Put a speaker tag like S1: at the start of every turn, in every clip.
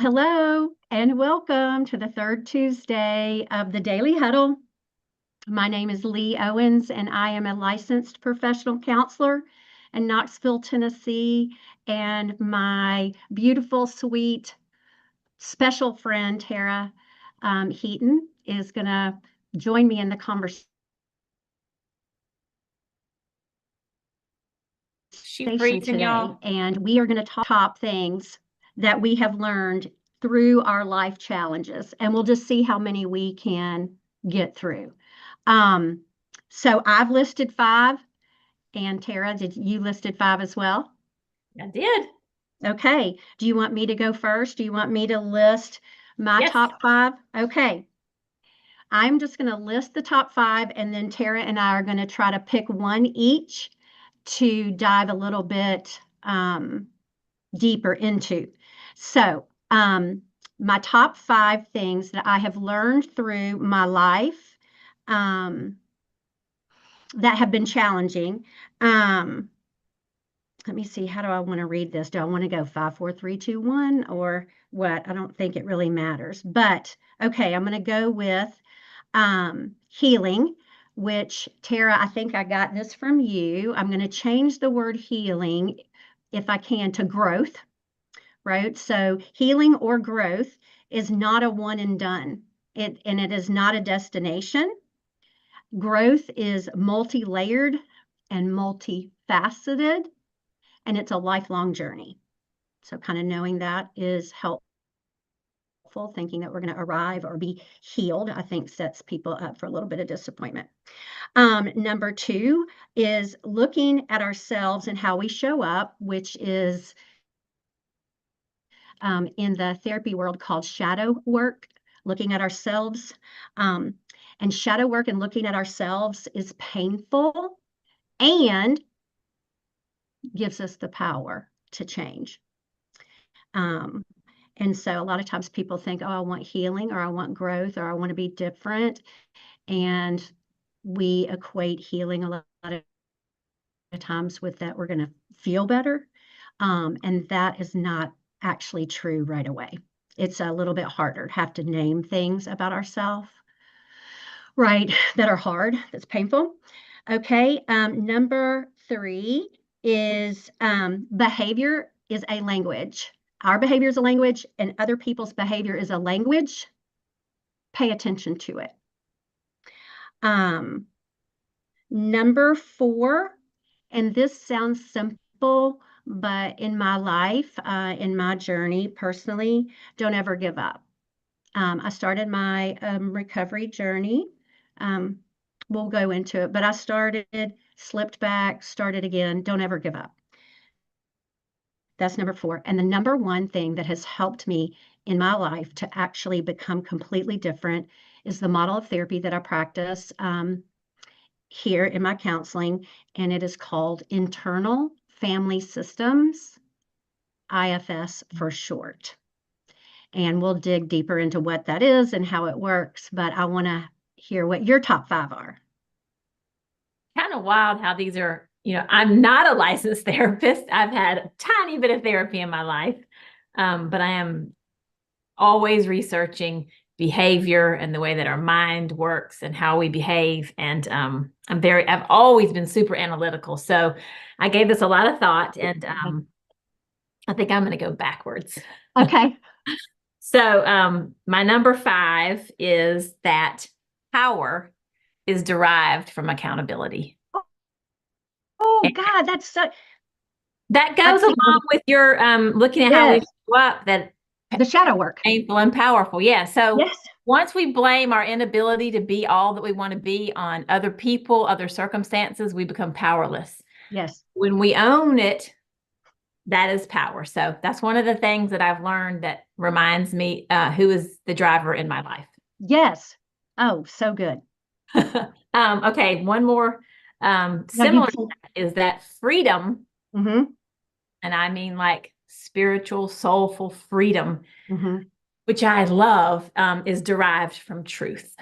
S1: Hello and welcome to the third Tuesday of the Daily Huddle. My name is Lee Owens, and I am a licensed professional counselor in Knoxville, Tennessee. And my beautiful, sweet, special friend, Tara Heaton, is going to join me in the conversation
S2: She preaching,
S1: today.
S2: y'all.
S1: And we are going to top things that we have learned through our life challenges, and we'll just see how many we can get through. So I've listed 5, and Tara, did you listed 5 as well?
S2: I did.
S1: Okay. Do you want me to go first? Do you want me to list my
S2: Yes.
S1: top 5? Okay. I'm just going to list the top 5, and then Tara and I are going to try to pick one each to dive a little bit deeper into. So, my top 5 things that I have learned through my life that have been challenging. Let me see, how do I want to read this? Do I want to go 5, 4, 3, 2, 1, or what? I don't think it really matters. But okay, I'm going to go with healing, which Tara, I think I got this from you. I'm going to change the word healing, if I can, to growth, right? So healing or growth is not a one and done. It is not a destination. Growth is multi-layered and multifaceted, and it's a lifelong journey. So kind of knowing that is helpful. Thinking that we're going to arrive or be healed, I think, sets people up for a little bit of disappointment. Number 2 is looking at ourselves and how we show up, which is in the therapy world called shadow work, looking at ourselves. And shadow work and looking at ourselves is painful and gives us the power to change. And so a lot of times people think, oh, I want healing, or I want growth, or I want to be different. And we equate healing a lot of times with that we're going to feel better. And that is not actually true right away. It's a little bit harder to have to name things about ourselves, right, that are hard, that's painful. Okay, number 3 is behavior is a language. Our behavior is a language, and other people's behavior is a language. Pay attention to it. Number 4, and this sounds simple, but in my life, in my journey personally, don't ever give up. I started my recovery journey. We'll go into it, but I started, slipped back, started again. Don't ever give up. That's number 4. And the number 1 thing that has helped me in my life to actually become completely different is the model of therapy that I practice here in my counseling, and it is called Internal Family Systems, IFS for short. And we'll dig deeper into what that is and how it works, but I want to hear what your top 5 are.
S2: Kind of wild how these are, I'm not a licensed therapist. I've had a tiny bit of therapy in my life, but I am always researching behavior and the way that our mind works and how we behave. And I've always been super analytical. So I gave this a lot of thought, and I think I'm going to go backwards.
S1: Okay.
S2: So my number 5 is that power is derived from accountability.
S1: Oh God, that's so.
S2: That goes along with your looking at how we show up, that
S1: the shadow work.
S2: Painful and powerful. Yeah. So
S1: yes.
S2: Once we blame our inability to be all that we want to be on other people, other circumstances, we become powerless.
S1: Yes.
S2: When we own it, that is power. So that's one of the things that I've learned that reminds me who is the driver in my life.
S1: Yes. Oh, so good.
S2: Okay. One more similar is that freedom.
S1: Mm-hmm.
S2: And I mean like spiritual, soulful freedom,
S1: mm-hmm.
S2: which I love, is derived from truth.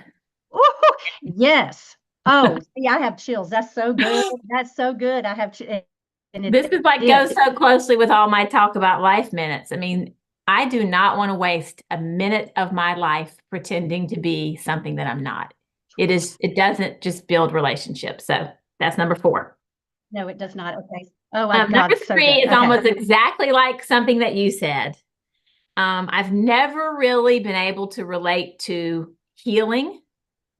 S1: Ooh, yes. Oh, see, I have chills. That's so good. That's so good. I have.
S2: And this is like goes so closely with all my talk about life minutes. I mean, I do not want to waste a minute of my life pretending to be something that I'm not. It doesn't just build relationships. So that's number 4.
S1: No, it does not. Okay. Oh my
S2: Number
S1: God, so
S2: 3
S1: good.
S2: is
S1: Okay.
S2: almost exactly like something that you said. I've never really been able to relate to healing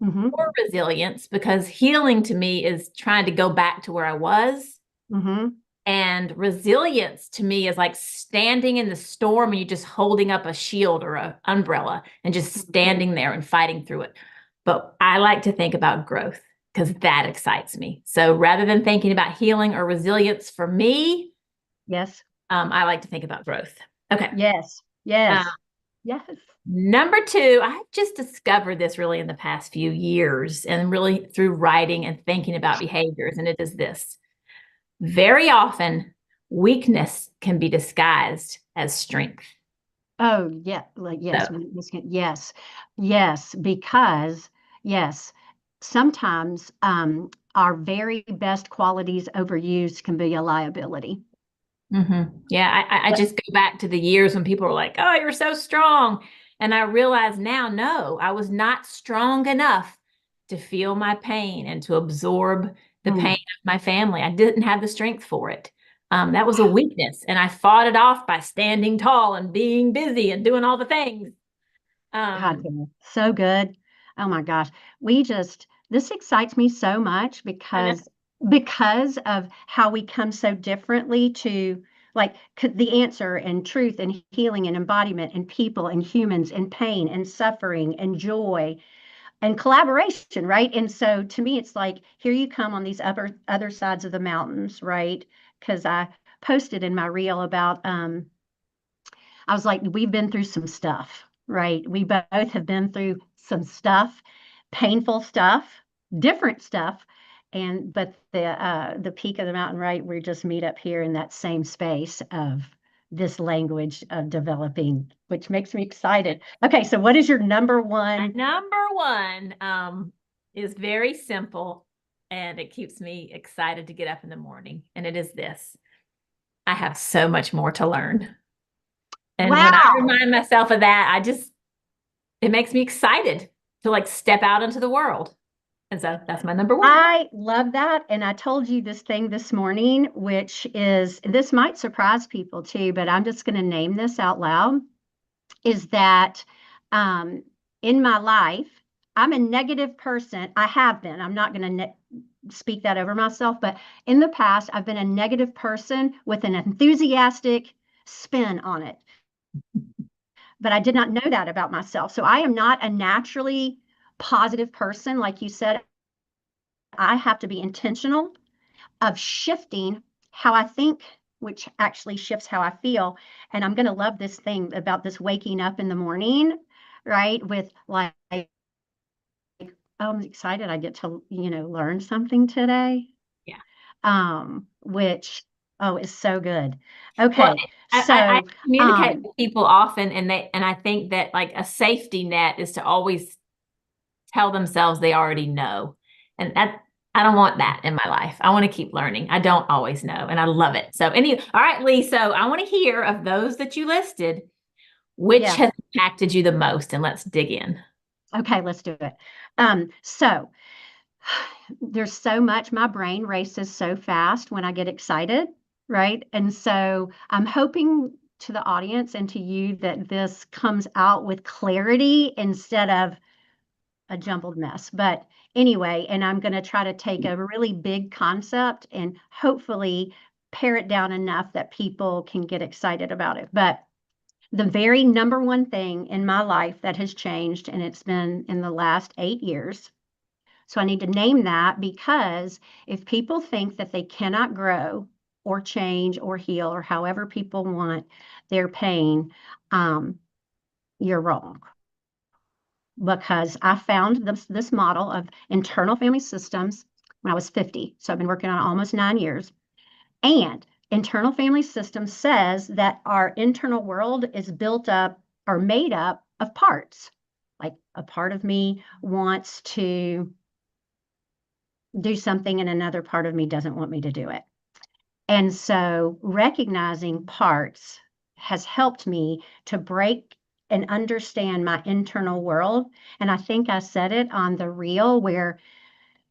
S1: Mm-hmm.
S2: or resilience, because healing to me is trying to go back to where I was.
S1: Mm-hmm.
S2: And resilience to me is like standing in the storm and you're just holding up a shield or an umbrella and just standing there and fighting through it. But I like to think about growth because that excites me. So rather than thinking about healing or resilience for me,
S1: Yes.
S2: I like to think about growth. Okay.
S1: Yes.
S2: Uh,
S1: Yes. Yes.
S2: Number 2, I've just discovered this really in the past few years and really through writing and thinking about behaviors. And it is this: very often, weakness can be disguised as strength.
S1: Oh, yeah. Like,
S2: So,
S1: yes. Yes. Yes. Because, yes, sometimes our very best qualities overused can be a liability.
S2: yeah, I
S1: But,
S2: just go back to the years when people were like, oh, you're so strong. And I realize now, no, I was not strong enough to feel my pain and to absorb the pain
S1: mm,
S2: of my family. I didn't have the strength for it. That was a weakness. And I fought it off by standing tall and being busy and doing all the things.
S1: God,
S2: Um,
S1: yeah, so good. Oh my gosh. This excites me so much
S2: I know.
S1: because of how we come so differently to like the answer and truth and healing and embodiment and people and humans and pain and suffering and joy and collaboration, right? And so to me, it's like here you come on these other sides of the mountains, right? Because I posted in my reel about I was like, we've been through some stuff, right? We both have been through some stuff, painful stuff, different stuff. And but the peak of the mountain, right? We just meet up here in that same space of this language of developing, which makes me excited. Okay, so what is your number
S2: My
S1: one?
S2: number 1 is very simple and it keeps me excited to get up in the morning. And it is this: I have so much more to learn. And when I
S1: Wow.
S2: remind myself of that, it makes me excited to like step out into the world. And so that's my number 1.
S1: I love that. And I told you this thing this morning, which is this might surprise people too, but I'm just going to name this out loud. Is that um, in my life, I'm a negative person. I have been. I'm not going to speak that over myself, but in the past, I've been a negative person with an enthusiastic spin on it. But I did not know that about myself. So I am not a naturally positive person. Like you said, I have to be intentional of shifting how I think, which actually shifts how I feel. And I'm going to love this thing about this waking up in the morning, right? With like, oh, I'm excited I get to, learn something today.
S2: Yeah.
S1: Which, oh, is so good.
S2: Well,
S1: Okay.
S2: I
S1: So,
S2: communicate
S1: um,
S2: with people often, and I think that like a safety net is to always tell themselves they already know. And that I don't want that in my life. I want to keep learning. I don't always know, and I love it. So all right, Lee. So I want to hear of those that you listed, which
S1: yes.
S2: has impacted you the most, and let's dig in.
S1: Okay, let's do it. So there's so much, my brain races so fast when I get excited, right? And so I'm hoping to the audience and to you that this comes out with clarity instead of a jumbled mess. But anyway, and I'm going to try to take a really big concept and hopefully pare it down enough that people can get excited about it. But the very number one thing in my life that has changed, and it's been in the last 8 years, so I need to name that because if people think that they cannot grow or change or heal or however people want their pain, um, you're wrong. Because I found this model of internal family systems when I was 50. So I've been working on it almost 9 years. And internal family system says that our internal world is built up or made up of parts. Like a part of me wants to do something and another part of me doesn't want me to do it. And so recognizing parts has helped me to break and understand my internal world. And I think I said it on the reel where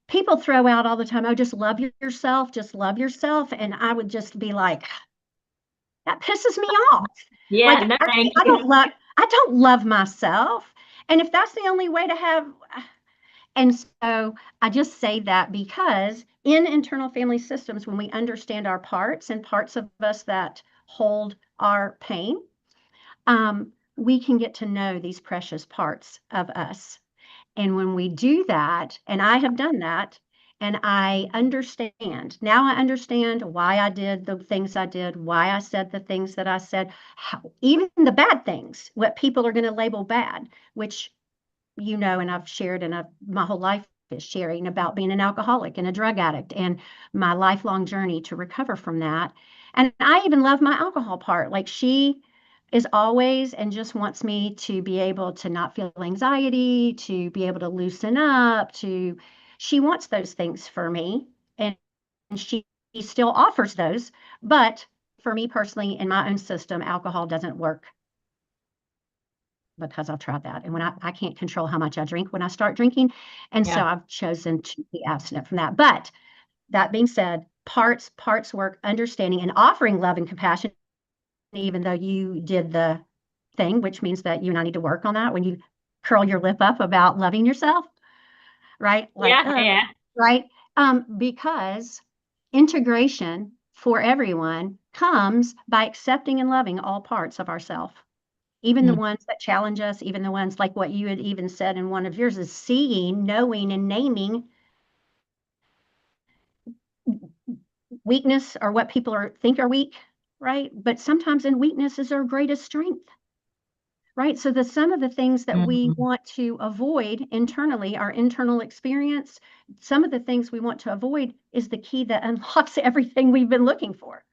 S1: people throw out all the time, oh, just love yourself, just love yourself. And I would just be like, that pisses me off.
S2: Yeah,
S1: Like
S2: no, thank
S1: I
S2: you.
S1: don't love myself. And if that's the only way to have, and so I just say that because in internal family systems, when we understand our parts and parts of us that hold our pain, we can get to know these precious parts of us. And when we do that, and I have done that, and I understand, now I understand why I did the things I did, why I said the things that I said, even the bad things, what people are going to label bad, which, and I've shared, and my whole life is sharing about being an alcoholic and a drug addict and my lifelong journey to recover from that. And I even love my alcohol part. Like she is always and just wants me to be able to not feel anxiety, to be able to loosen up, she wants those things for me. And she still offers those. But for me personally, in my own system, alcohol doesn't work because I've tried that. And when I can't control how much I drink when I start drinking. And so
S2: Yeah.
S1: I've chosen to be abstinent from that. But that being said, parts work, understanding and offering love and compassion, even though you did the thing, which means that you and I need to work on that when you curl your lip up about loving yourself, right? Like,
S2: Yeah, yeah.
S1: right? Because integration for everyone comes by accepting and loving all parts of ourself, even the
S2: Mm.
S1: ones that challenge us, even the ones like what you had even said in one of yours is seeing, knowing, and naming weakness or what people think are weak, right? But sometimes in weakness is our greatest strength, right? So some of the things that we
S2: Mhm.
S1: want to avoid internally, our internal experience, some of the things we want to avoid is the key that unlocks everything we've been looking for.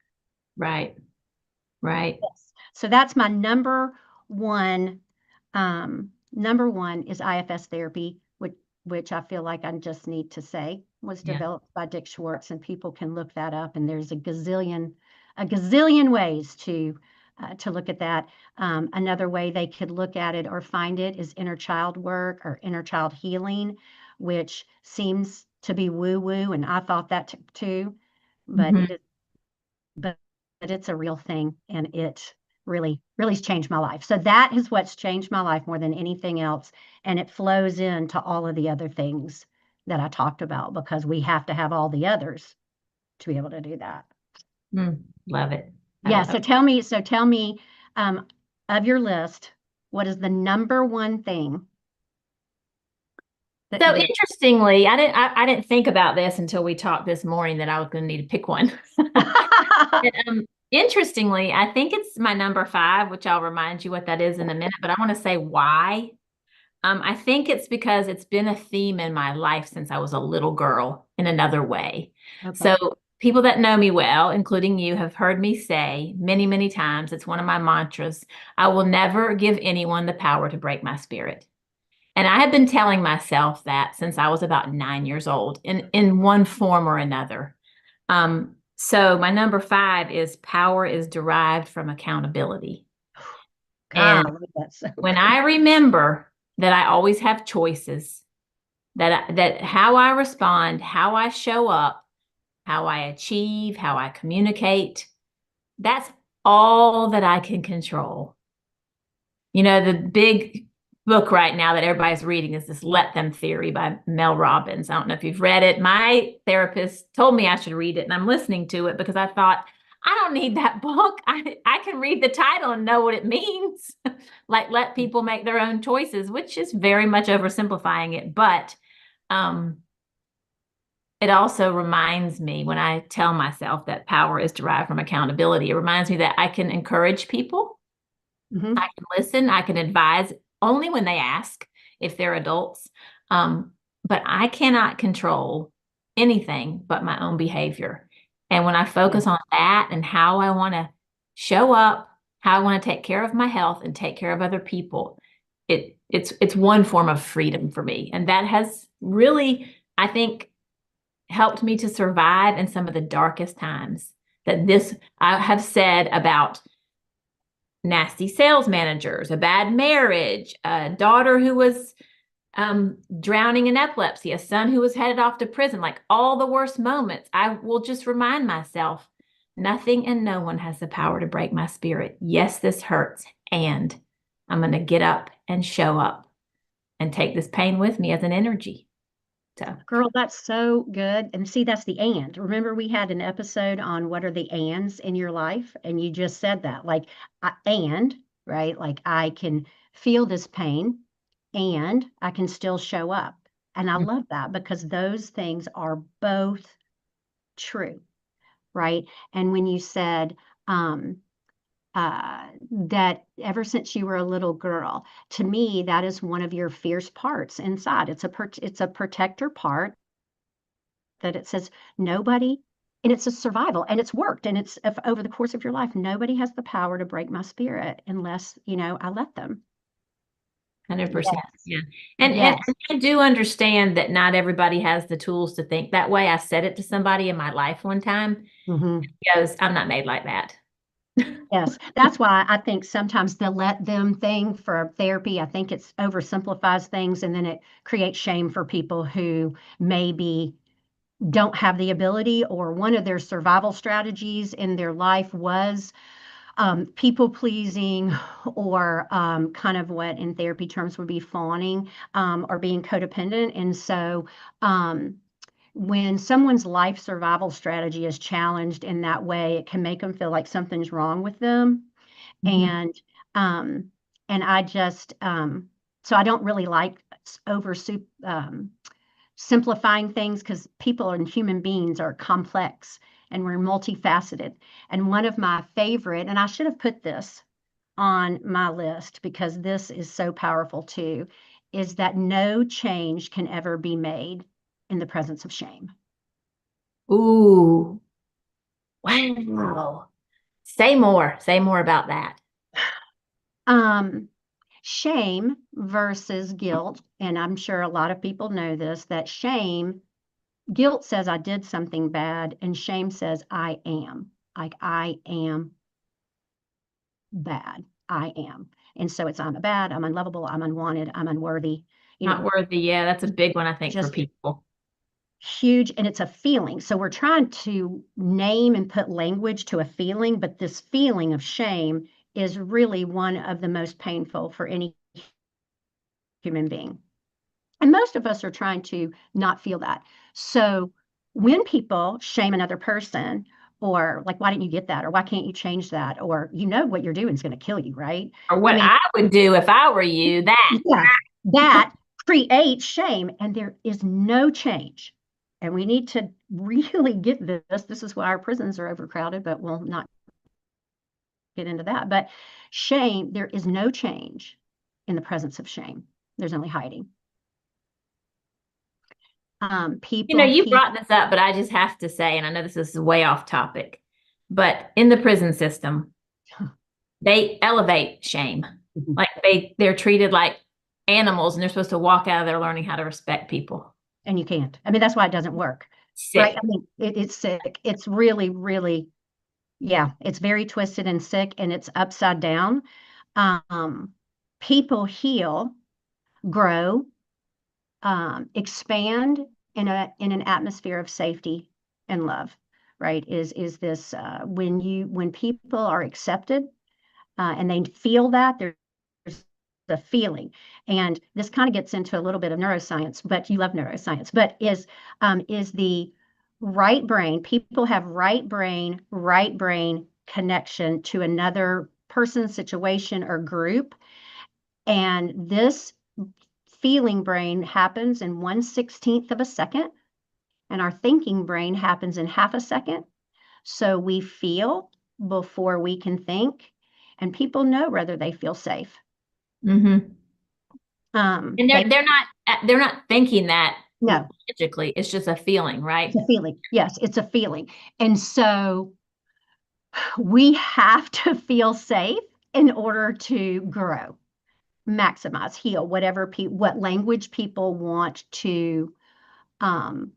S2: Right, right.
S1: Yes. So that's my one. Number one is IFS therapy, which I feel like I just need to say was
S2: Yeah.
S1: developed by Dick Schwartz, and people can look that up. And there's a gazillion ways to look at that. Another way they could look at it or find it is inner child work or inner child healing, which seems to be woo woo, and I thought that too, but
S2: Mhm.
S1: it is, but it's a real thing, and it really has changed my life. So that is what's changed my life more than anything else, and it flows into all of the other things that I talked about because we have to have all the others to be able to do that.
S2: Love it. I
S1: Yeah,
S2: love
S1: so
S2: it.
S1: tell me um, of your list, what is the number one thing that
S2: So
S1: you
S2: interestingly, I didn't think about this until we talked this morning that I was going to need to pick one. And, interestingly, I think it's my number five, which I'll remind you what that is in a minute, but I want to say why. I think it's because it's been a theme in my life since I was a little girl in another way.
S1: Okay.
S2: So people that know me well, including you, have heard me say many, many times, it's one of my mantras, I will never give anyone the power to break my spirit. And I have been telling myself that since I was about 9 years old in one form or another. So my number five is power is derived from accountability. And
S1: God, that's so
S2: when
S1: good.
S2: I remember that I always have choices, that how I respond, how I show up, how I achieve, how I communicate, that's all that I can control. The big book right now that everybody's reading is this Let Them Theory by Mel Robbins. I don't know if you've read it. My therapist told me I should read it, and I'm listening to it because I thought, I don't need that book. I can read the title and know what it means. Like, let people make their own choices, which is very much oversimplifying it. But it also reminds me when I tell myself that power is derived from accountability, it reminds me that I can encourage people.
S1: Mhm.
S2: I can listen, I can advise only when they ask if they're adults. But I cannot control anything but my own behavior. And when I
S1: Yeah.
S2: focus on that and how I want to show up, how I want to take care of my health and take care of other people, it's one form of freedom for me. And that has really, I think, helped me to survive in some of the darkest times that this I have said about nasty sales managers, a bad marriage, a daughter who was drowning in epilepsy, a son who was headed off to prison, like all the worst moments, I will just remind myself nothing and no one has the power to break my spirit. Yes, this hurts. And I'm going to get up and show up and take this pain with me as an energy. So,
S1: Girl, that's so good. And see, that's the and. Remember, we had an episode on what are the ands in your life, and you just said that, like, and, right? Like, I can feel this pain and I can still show up. And I love that because those things are both true, right? And when you said, that ever since you were a little girl, to me, that is one of your fierce parts inside. It's a protector part that it says nobody, and it's a survival, and it's worked, and it's if over the course of your life, nobody has the power to break my spirit unless, I let them.
S2: 100%.
S1: Yes.
S2: Yeah. And
S1: Yes.
S2: I do understand that not everybody has the tools to think that way. I said it to somebody in my life one time.
S1: Hmm.
S2: He goes, I'm not made like that.
S1: Yes. That's why I think sometimes the let them thing for therapy, I think it's oversimplifies things and then it creates shame for people who maybe don't have the ability, or one of their survival strategies in their life was people pleasing, or kind of what in therapy terms would be fawning, or being codependent. And so when someone's life survival strategy is challenged in that way, it can make them feel like something's wrong with them.
S2: Mhm.
S1: And um, and I just so I don't really like over simplifying things because people and human beings are complex and we're multifaceted. And one of my favorite, and I should have put this on my list because this is so powerful too, is that no change can ever be made in the presence of shame.
S2: Ooh, wow. Say more. Say more about that.
S1: Um, Shame versus guilt, and I'm sure a lot of people know this, that guilt says I did something bad, and shame says I am. Like I am bad. I am. And so it's I'm bad, I'm unlovable, I'm unwanted, I'm unworthy, you
S2: Not
S1: know,
S2: worthy. Yeah, that's a big one, I think, for
S1: just
S2: people.
S1: huge. And it's a feeling. So we're trying to name and put language to a feeling, but this feeling of shame is really one of the most painful for any human being. And most of us are trying to not feel that. So when people shame another person, or like, why didn't you get that? Or why can't you change that? Or what you're doing is going to kill you, right?
S2: Or
S1: I
S2: what
S1: mean,
S2: I would do if I were you, that.
S1: yeah, that creates shame, and there is no change. And we need to really get this. This is why our prisons are overcrowded, but we'll not get into that. But shame, there is no change in the presence of shame. There's only hiding. People
S2: You
S1: keep,
S2: brought this up, but I just have to say, and I know this is way off topic, but in the prison system, they elevate shame. Like they're treated like animals and they're supposed to walk out of there learning how to respect people.
S1: and you can't. I mean, that's why it doesn't work, right?
S2: Sick.
S1: I mean, it's sick. It's really, really, yeah, it's very twisted and sick, and it's upside down. Um, People heal, grow, expand in an atmosphere of safety and love, right? Is this when people are accepted, and they feel that there's the feeling, and this kind of gets into a little bit of neuroscience, but you love neuroscience, but is the right brain. People have right brain connection to another person, situation, or group, and this feeling brain happens in 1/16 of a second, and our thinking brain happens in half a second. So we feel before we can think, and people know whether they feel safe.
S2: Mm-hmm. And
S1: They
S2: they're not thinking that
S1: no,
S2: logically. It's just a feeling,
S1: it's
S2: right?
S1: a feeling. Yes, it's a feeling. And so we have to feel safe in order to grow, maximize, heal, what language people want to um,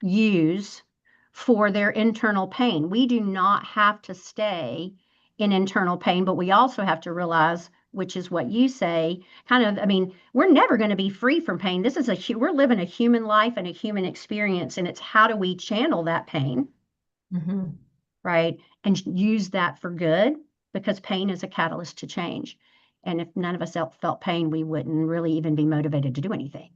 S1: use for their internal pain. We do not have to stay in internal pain, but we also have to realize, which is what you say, kind of, I mean, we're never going to be free from pain. This is we're living a human life and a human experience, and it's how do we channel that pain, right? And use that for good, because pain is a catalyst to change. And if none of us felt pain, we wouldn't really even be motivated to do anything.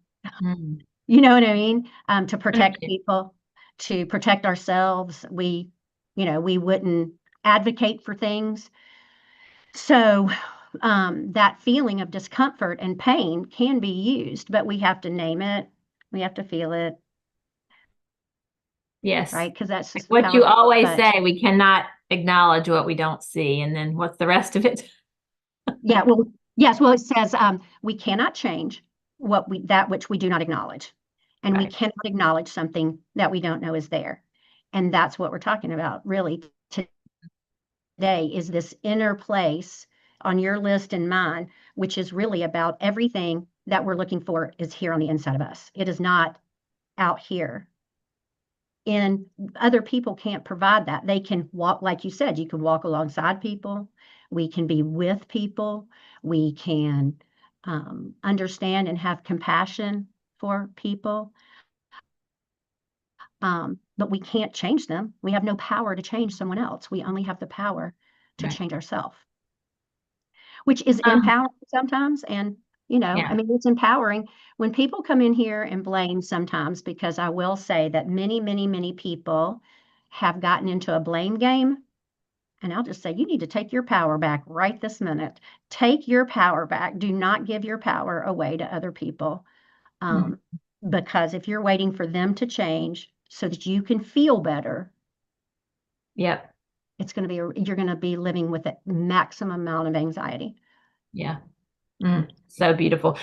S1: You know what I mean? To protect people, to protect ourselves. We wouldn't advocate for things. So that feeling of discomfort and pain can be used, but we have to name it. We have to feel it.
S2: Yes.
S1: Right? Because that's just
S2: what you always say, we cannot acknowledge what we don't see. And then what's the rest of it?
S1: Yeah, well, yes. Well, it says we cannot change that which we do not acknowledge. And we cannot acknowledge something that we don't know is there. And that's what we're talking about really today, is this inner place on your list and mine, which is really about everything that we're looking for is here on the inside of us. It is not out here. And other people can't provide that. They can walk, like you said, you can walk alongside people. We can be with people. We can understand and have compassion for people. But we can't change them. We have no power to change someone else. We only have the power to change ourselves, which is empowering sometimes. And, I mean, it's empowering when people come in here and blame sometimes, because I will say that many, many, many people have gotten into a blame game. And I'll just say, you need to take your power back right this minute. Take your power back. Do not give your power away to other people. Because if you're waiting for them to change so that you can feel better, it's going to be, you're going to be living with a maximum amount of anxiety.
S2: Yeah. So beautiful.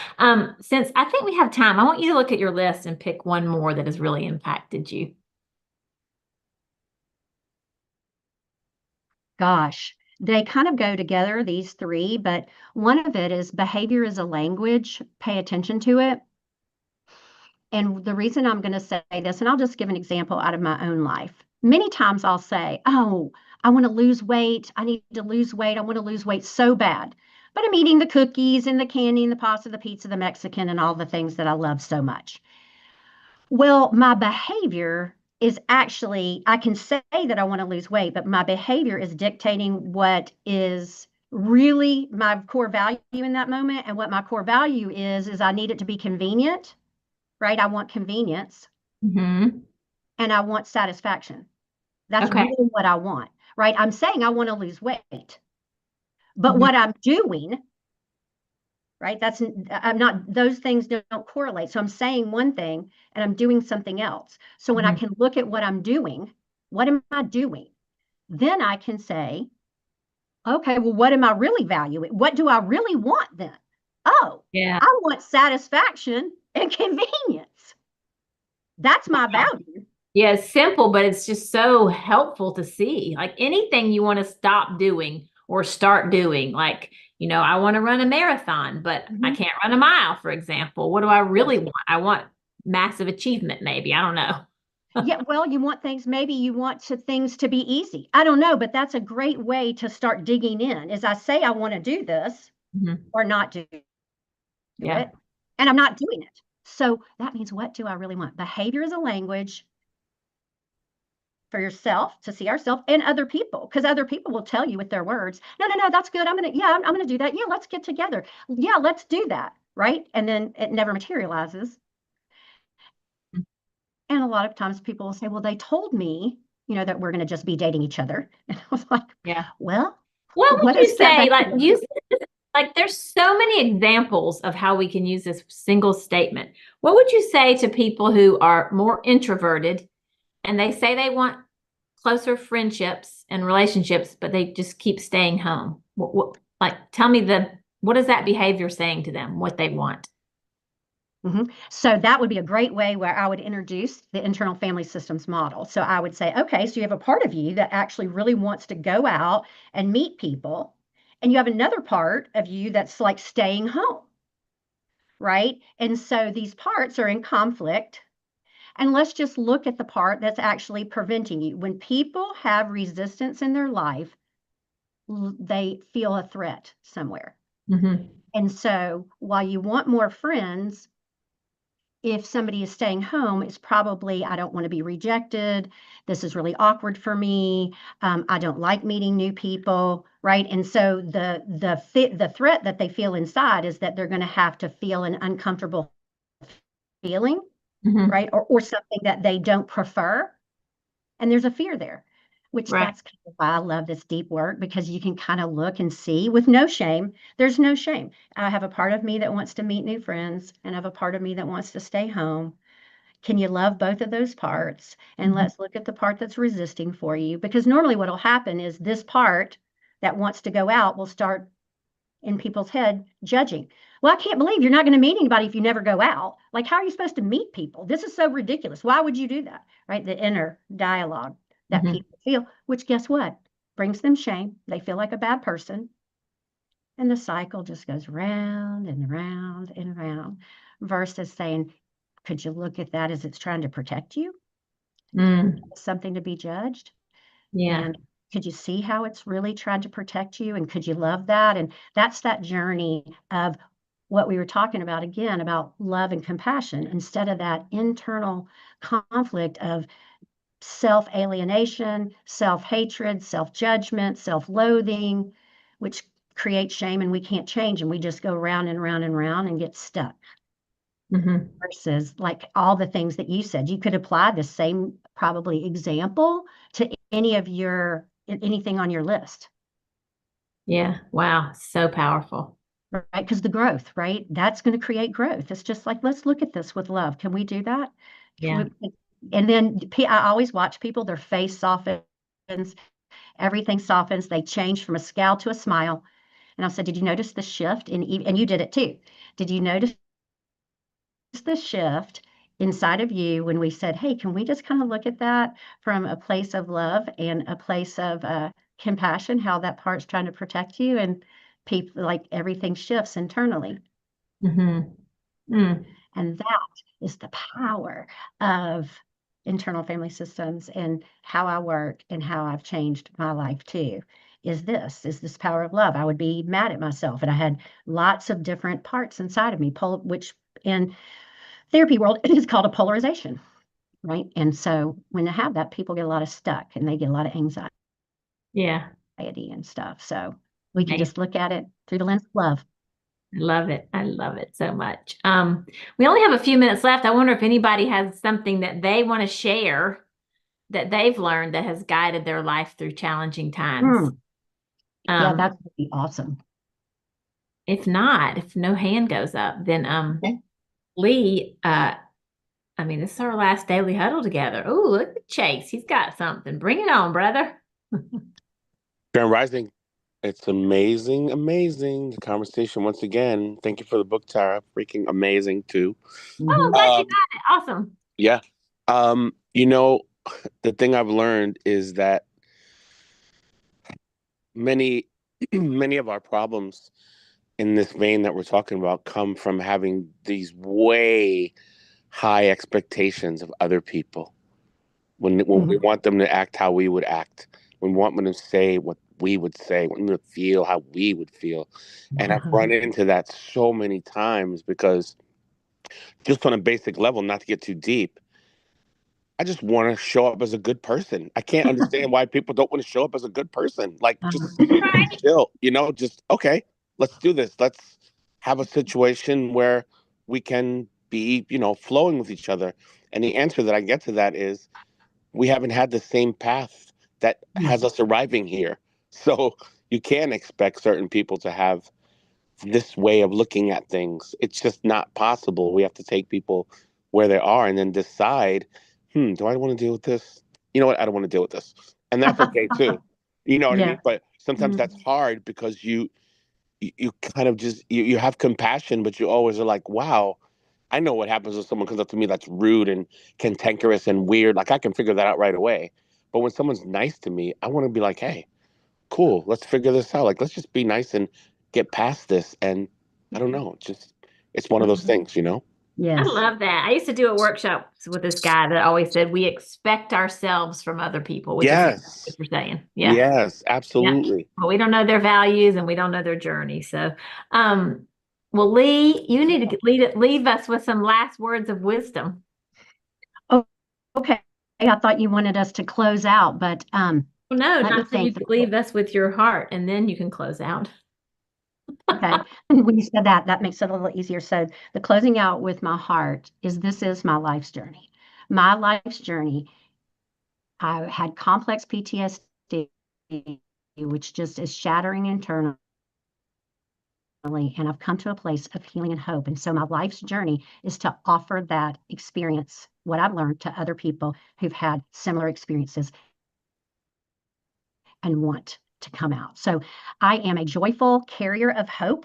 S2: Since I think we have time, I want you to look at your list and pick one more that has really impacted you.
S1: Gosh, they kind of go together, these three, but one of it is behavior is a language. Pay attention to it. And the reason I'm going to say this, and I'll just give an example out of my own life. Many times I'll say, oh, I want to lose weight. I need to lose weight. I want to lose weight so bad. But I'm eating the cookies and the candy and the pasta, the pizza, the Mexican, and all the things that I love so much. Well, my behavior is actually, I can say that I want to lose weight, but my behavior is dictating what is really my core value in that moment. And what my core value is I need it to be convenient, right? I want convenience and I want satisfaction. That's really what I want, right? I'm saying I want to lose weight, but what I'm doing, right? I'm not, those things don't correlate. So I'm saying one thing and I'm doing something else. So when I can look at what I'm doing, what am I doing? Then I can say, okay, well, what am I really valuing? What do I really want then? Oh, yeah, I want satisfaction and convenience. That's my value.
S2: Yeah, it's simple, but it's just so helpful to see. Like anything you want to stop doing or start doing, like, I want to run a marathon, but I can't run a mile, for example. What do I really want? I want massive achievement, maybe. I don't know.
S1: Yeah, well, you want maybe you want things to be easy. I don't know, but that's a great way to start digging in. Is I say I want to do this or not do it, and I'm not doing it. So that means, what do I really want? Behavior is a language for yourself, to see ourselves and other people, because other people will tell you with their words, no, that's good. I'm gonna do that. Yeah, let's get together. Yeah, let's do that. Right. And then it never materializes. And a lot of times people will say, well, they told me, that we're going to just be dating each other. And I was like, well,
S2: what would you say? Like there's so many examples of how we can use this single statement. What would you say to people who are more introverted and they say they want closer friendships and relationships, but they just keep staying home? Tell me what is that behavior saying to them, what they want?
S1: So that would be a great way where I would introduce the internal family systems model. So I would say, okay, so you have a part of you that actually really wants to go out and meet people. And you have another part of you that's like staying home, right? And so these parts are in conflict. And let's just look at the part that's actually preventing you. When people have resistance in their life, they feel a threat somewhere.
S2: Mm-hmm.
S1: And so while you want more friends, if somebody is staying home, it's probably, I don't want to be rejected. This is really awkward for me. I don't like meeting new people, right? And so the threat that they feel inside is that they're going to have to feel an uncomfortable feeling,
S2: Mm-hmm.
S1: right? Or something that they don't prefer. And there's a fear there, which
S2: Right.
S1: that's kind of why I love this deep work, because you can kind of look and see with no shame. There's no shame. I have a part of me that wants to meet new friends, and I have a part of me that wants to stay home. Can you love both of those parts? And
S2: Mm-hmm.
S1: let's look at the part that's resisting for you, because normally what will happen is this part that wants to go out will start in people's head judging. Well, I can't believe you're not going to meet anybody if you never go out. Like, how are you supposed to meet people? This is so ridiculous. Why would you do that? Right? The inner dialogue that
S2: Mm-hmm.
S1: people feel, which guess what? Brings them shame. They feel like a bad person. And the cycle just goes round and round and round versus saying, could you look at that as it's trying to protect you?
S2: Mm.
S1: Something to be judged?
S2: Yeah.
S1: And could you see how it's really trying to protect you? And could you love that? And that's that journey of what we were talking about again about love and compassion instead of that internal conflict of self alienation, self hatred, self judgment, self loathing, which creates shame and we can't change. And we just go round and round and round and get stuck
S2: Mm-hmm.
S1: versus like all the things that you said. You could apply the same probably example to any of your anything on your list,
S2: Yeah. Wow. So powerful.
S1: right? Because the growth, right? That's going to create growth. It's just like, let's look at this with love. Can we do that? Can
S2: Yeah.
S1: we, and then I always watch people, their face softens, everything softens. They change from a scowl to a smile. And I said, did you notice the shift? And you did it too. Did you notice the shift inside of you when we said, hey, can we just kind of look at that from a place of love and a place of compassion, how that part's trying to protect you? And people, like everything shifts internally.
S2: Mm-hmm. Mm.
S1: And that is the power of internal family systems and how I work and how I've changed my life too. Is this power of love? I would be mad at myself, and I had lots of different parts inside of me, which in therapy world is called a polarization, right? And so when they have that, people get a lot of stuck and they get a lot of anxiety
S2: Yeah.
S1: and stuff. So we can
S2: Amazing.
S1: just look at it through the lens of love.
S2: I love it. I love it so much. We only have a few minutes left. I wonder if anybody has something that they want to share that they've learned that has guided their life through challenging times.
S1: Mm, yeah,
S2: Um,
S1: that would be awesome.
S2: if not, if no hand goes up, then
S1: Okay.
S2: Lee, I mean, this is our last daily huddle together. Oh, look at Chase. He's got something. Bring it on, brother.
S3: Grand Rising. It's amazing, amazing. The conversation once again. Thank you for the book, Tara. Freaking amazing too.
S2: Oh, I'm
S1: Hmm.
S2: glad you
S3: Um,
S2: got it. Awesome.
S3: yeah. You know, the thing I've learned is that many many of our problems in this vein that we're talking about come from having these way high expectations of other people. When we
S1: Hmm.
S3: want them to act how we would act, when we want them to say what we would say, want them to feel how we would feel. And I've run into that so many times because just on a basic level, not to get too deep, I just want to show up as a good person. I can't understand why people don't want to show up as a good person. Like just
S2: Right.
S3: chill, just okay, let's do this. Let's have a situation where we can be, flowing with each other. And the answer that I get to that is we haven't had the same path that has us arriving here. So you can't expect certain people to have this way of looking at things. It's just not possible. We have to take people where they are and then decide, do I want to deal with this? You know what? I don't want to deal with this. And that's okay too. You know what I
S1: Yeah.
S3: mean? But sometimes that's
S1: Mhm.
S3: hard because you kind of just you have compassion, but you always are like, wow, I know what happens when someone comes up to me that's rude and cantankerous and weird. Like I can figure that out right away. But when someone's nice to me, I want to be like, hey, cool, let's figure this out. Like let's just be nice and get past this. And I don't know, it's one of those
S1: Mhm.
S3: things.
S1: Yes.
S2: love that. I used to do a workshop with this guy that always said we expect ourselves from other people, which is
S3: Yes.
S2: what you're saying. Yeah.
S3: Yes, absolutely.
S2: But we don't know their values and we don't know their journey. So, well, Lee, you need to leave us with some last words of wisdom.
S1: Oh, okay. I thought you wanted us to close out, but
S2: Well, no,
S1: let me
S2: not that you
S1: think.
S2: could leave us with your heart and then you can close out.
S1: Okay. When you said that, that makes it a little easier. So the closing out with my heart is this is my life's journey. My life's journey, I had complex PTSD, which just is shattering internally. And I've come to a place of healing and hope. And so my life's journey is to offer that experience, what I've learned, to other people who've had similar experiences and want to come out. So I am a joyful carrier of hope.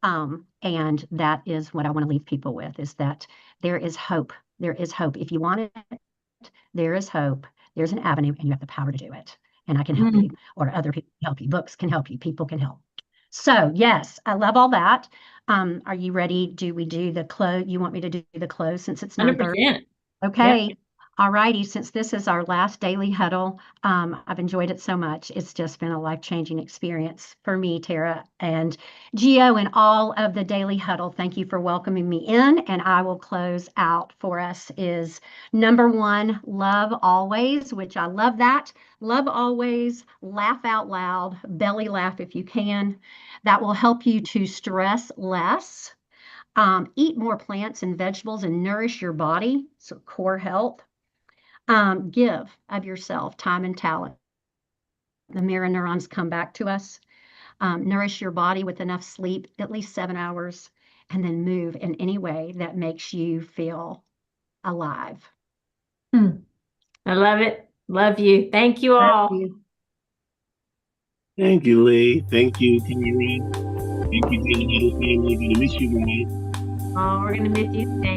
S1: And that is what I want to leave people with, is that there is hope. There is hope. If you want it, there is hope. There's an avenue, and you have the power to do it. And I can help you, or other people can help you. Books can help you. People can help. So yes, I love all that. Are you ready? Do we do the close? You want me to do the close since it's 9:30?
S2: 100%.
S1: Okay. All righty. Since this is our last daily huddle, I've enjoyed it so much. It's just been a life-changing experience for me, Tara, and Gio, and all of the daily huddle. Thank you for welcoming me in. And I will close out for us is number 1, love always, which I love that. Love always, laugh out loud, belly laugh if you can. That will help you to stress less. Eat more plants and vegetables and nourish your body, so core health. Give of yourself time and talent. The mirror neurons come back to us. Nourish your body with enough sleep, at least 7 hours, and then move in any way that makes you feel alive.
S2: I love it. Love you. Thank you all.
S1: Love you.
S4: Thank you, Lee. Thank you, Tara. Thank you, Daily Huddle family. Gonna miss you guys.
S2: Oh, we're going to miss you.